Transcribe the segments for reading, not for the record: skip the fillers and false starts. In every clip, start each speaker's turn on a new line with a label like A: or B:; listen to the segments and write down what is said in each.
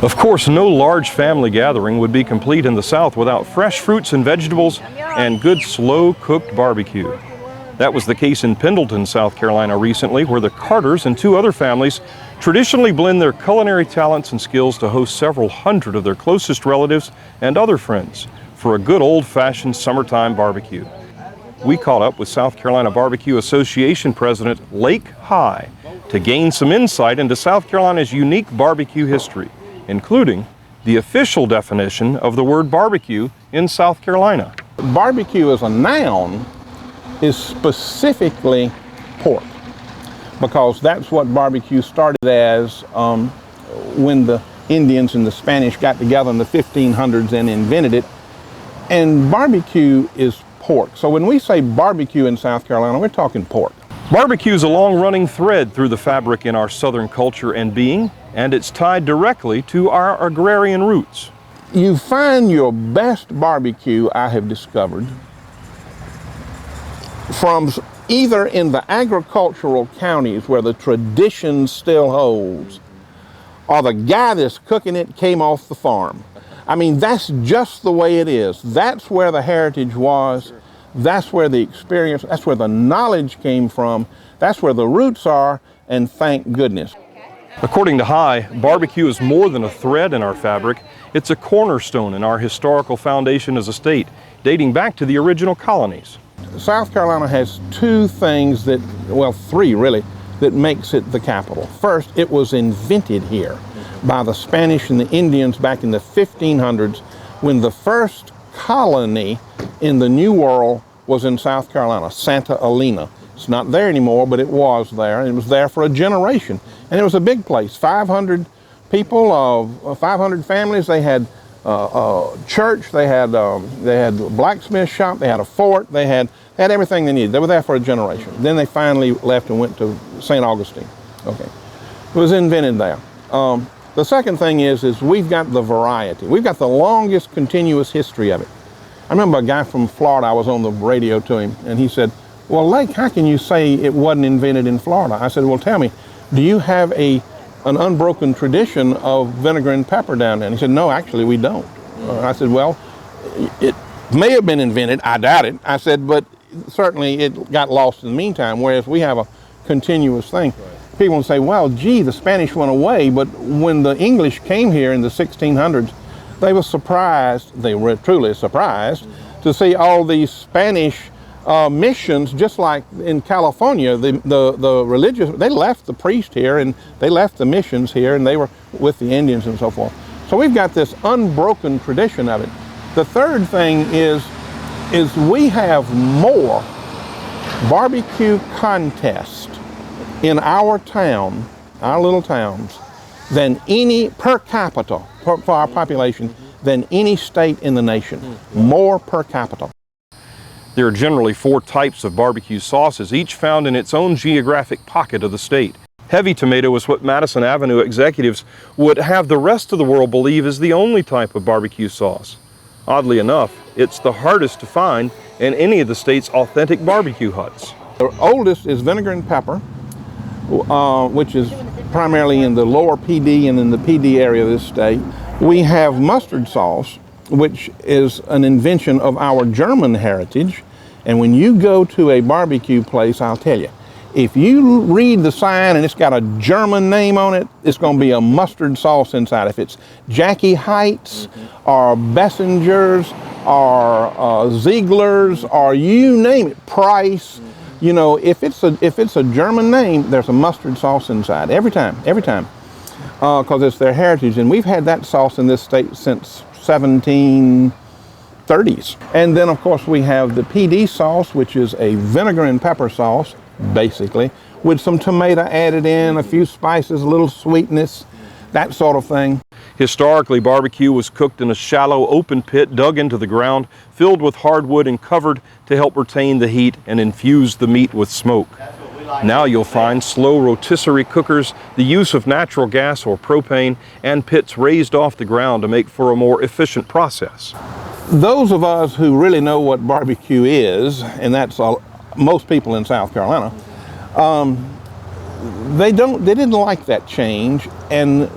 A: Of course, no large family gathering would be complete in the South without fresh fruits and vegetables and good slow-cooked barbecue. That was the case in Pendleton, South Carolina recently, where the Carters and two other families traditionally blend their culinary talents and skills to host several hundred of their closest relatives and other friends for a good old-fashioned summertime barbecue. We caught up with South Carolina Barbecue Association President Lake High to gain some insight into South Carolina's unique barbecue history, including the official definition of the word barbecue in South Carolina.
B: Barbecue as a noun is specifically pork, because that's what barbecue started as when the Indians and the Spanish got together in the 1500s and invented it. And barbecue is pork. So when we say barbecue in South Carolina, we're talking pork.
A: Barbecue is a long-running thread through the fabric in our Southern culture and being, and it's tied directly to our agrarian roots.
B: You find your best barbecue, I have discovered, from either in the agricultural counties where the tradition still holds, or the guy that's cooking it came off the farm. I mean, that's just the way it is. That's where the heritage was. That's where the experience, that's where the knowledge came from. That's where the roots are, and thank goodness.
A: According to High, barbecue is more than a thread in our fabric. It's a cornerstone in our historical foundation as a state, dating back to the original colonies.
B: South Carolina has two things that, well, three really, that makes it the capital. First, it was invented here by the Spanish and the Indians back in the 1500s, when the first colony in the New World was in South Carolina, Santa Elena. It's not there anymore, but it was there, and it was there for a generation. And it was a big place, 500 people, 500 families. They had a church, they had a blacksmith shop, they had a fort, they had everything they needed. They were there for a generation. Then they finally left and went to St. Augustine. Okay, it was invented there. The second thing is we've got the variety. We've got the longest continuous history of it. I remember a guy from Florida, I was on the radio to him, and he said, well, Lake, how can you say it wasn't invented in Florida? I said, well, tell me, do you have an unbroken tradition of vinegar and pepper down there? And he said, no, actually we don't. I said, well, it may have been invented, I doubt it. I said, but certainly it got lost in the meantime, whereas we have a continuous thing. Right. People will say, well, gee, the Spanish went away, but when the English came here in the 1600s, they were surprised, they were truly surprised, to see all these Spanish missions, just like in California, the religious, they left the priest here and they left the missions here, and they were with the Indians and so forth. So we've got this unbroken tradition of it. The third thing is we have more barbecue contests in our town, our little towns, than any per capita for our population than any state in the nation. More per capita.
A: There are generally 4 types of barbecue sauces, each found in its own geographic pocket of the state. Heavy tomato is what Madison Avenue executives would have the rest of the world believe is the only type of barbecue sauce. Oddly enough, it's the hardest to find in any of the state's authentic barbecue huts.
B: The oldest is vinegar and pepper, which is primarily in the lower PD and in the PD area of this state. We have mustard sauce, which is an invention of our German heritage. And when you go to a barbecue place, I'll tell you, if you read the sign and it's got a German name on it, it's going to be a mustard sauce inside. If it's Jackie Heights or Bessinger's or Ziegler's or you name it, Price, you know, if it's a German name, there's a mustard sauce inside every time, because it's their heritage. And we've had that sauce in this state since 1730s. And then of course we have the PD sauce, which is a vinegar and pepper sauce, basically, with some tomato added in, a few spices, a little sweetness, that sort of thing.
A: Historically, barbecue was cooked in a shallow open pit dug into the ground, filled with hardwood and covered to help retain the heat and infuse the meat with smoke. Now you'll find slow rotisserie cookers, the use of natural gas or propane, and pits raised off the ground to make for a more efficient process.
B: Those of us who really know what barbecue is, and that's most people in South Carolina, they didn't like that change, and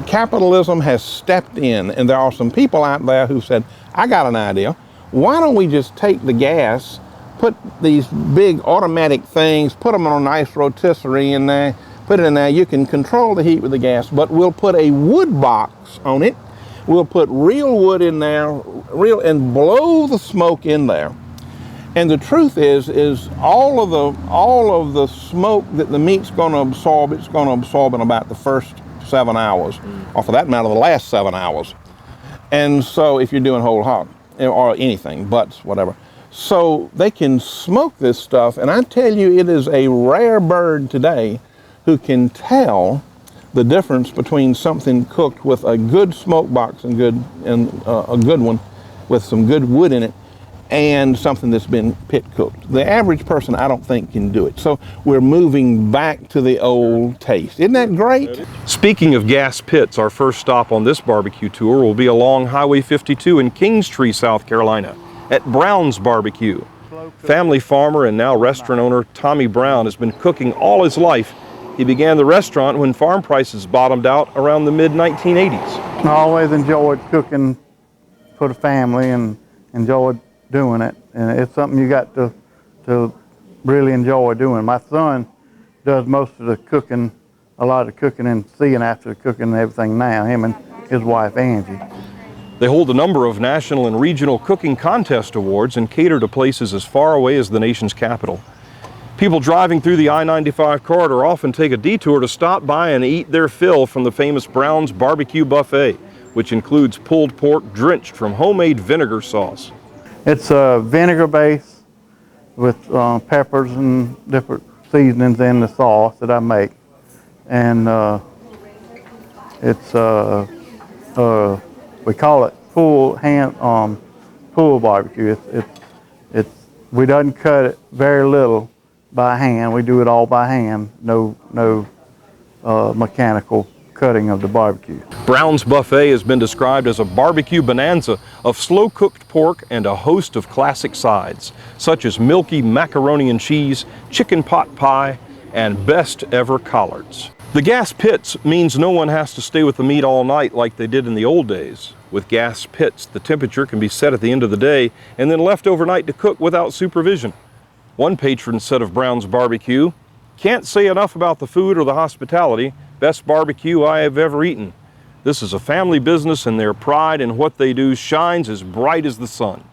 B: capitalism has stepped in, and there are some people out there who said, I got an idea. Why don't we just take the gas, put these big automatic things, put them on a nice rotisserie in there, put it in there. You can control the heat with the gas, but we'll put a wood box on it. We'll put real wood in there, and blow the smoke in there. And the truth is all of the smoke that the meat's going to absorb, it's going to absorb in about the first 7 hours, or for that matter, the last 7 hours. And so if you're doing whole hog or anything, butts, whatever. So they can smoke this stuff, and I tell you, it is a rare bird today who can tell the difference between something cooked with a good smoke box and a good one with some good wood in it, and something that's been pit cooked. The average person, I don't think, can do it. So we're moving back to the old taste. Isn't that great?
A: Speaking of gas pits, our first stop on this barbecue tour will be along Highway 52 in Kingstree, South Carolina, at Brown's Barbecue. Family farmer and now restaurant owner Tommy Brown has been cooking all his life. He began the restaurant when farm prices bottomed out around the mid-1980s.
C: I always enjoyed cooking for the family and enjoyed doing it, and it's something you got to really enjoy doing. My son does most of the cooking, a lot of the cooking and seeing after the cooking and everything now, him and his wife Angie.
A: They hold a number of national and regional cooking contest awards and cater to places as far away as the nation's capital. People driving through the I-95 corridor often take a detour to stop by and eat their fill from the famous Brown's Barbecue Buffet, which includes pulled pork drenched from homemade vinegar sauce.
C: It's a vinegar base with peppers and different seasonings in the sauce that I make, and it's we call it pull barbecue. We doesn't cut it very little by hand. We do it all by hand. No mechanical cutting of the barbecue.
A: Brown's Buffet has been described as a barbecue bonanza of slow-cooked pork and a host of classic sides, such as milky macaroni and cheese, chicken pot pie, and best ever collards. The gas pits means no one has to stay with the meat all night like they did in the old days. With gas pits, the temperature can be set at the end of the day and then left overnight to cook without supervision. One patron said of Brown's Barbecue, "Can't say enough about the food or the hospitality. Best barbecue I have ever eaten. This is a family business and their pride in what they do shines as bright as the sun."